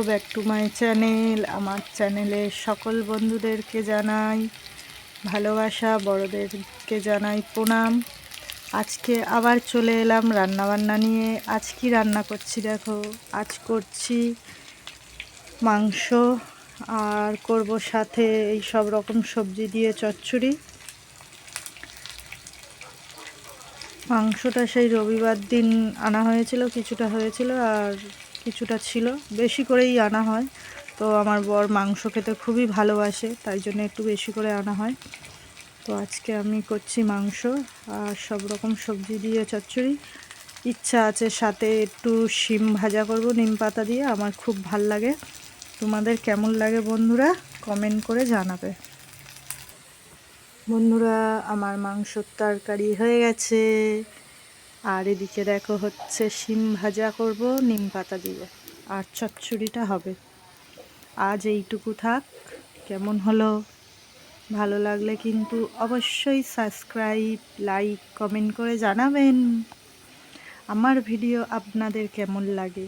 Back to my channel. আমার চ্যানেলের সকল বন্ধুদেরকে জানাই ভালোবাসা, বড়দেরকে জানাই প্রণাম। আজকে আবার চলে এলাম রান্নাবান্না নিয়ে। আজ কি রান্না করছি দেখো। আজ করছি মাংস আর করব সাথে এই সব রকম সবজি দিয়ে চচ্চড়ি। মাংসটা সেই রবিবার দিন আনা হয়েছিল, কিছুটা হয়েছিল আর কিছুটা ছিল, বেশি করেই আনা হয়। তো আমার বর মাংস খেতে খুবই ভালোবাসে, তাই জন্য একটু বেশি করে আনা হয়। তো আজকে আমি করছি মাংস আর সব রকম সবজি দিয়ে চচ্চড়ি। ইচ্ছা আছে সাথে একটু শিম ভাজা করব নিম পাতা দিয়ে, আমার খুব ভাল লাগে। তোমাদের কেমন লাগে বন্ধুরা কমেন্ট করে জানাবে। বন্ধুরা আমার মাংসর তরকারি হয়ে গেছে আর এদিকে দেখো হচ্ছে শিম ভাজা করব নিম পাতা দিয়ে, আর চচ্চড়িটা হবে। আজ এইটুকু থাক। কেমন হলো ভালো লাগলে কিন্তু অবশ্যই সাবস্ক্রাইব, লাইক, কমেন্ট করে জানাবেন আমার ভিডিও আপনাদের কেমন লাগে।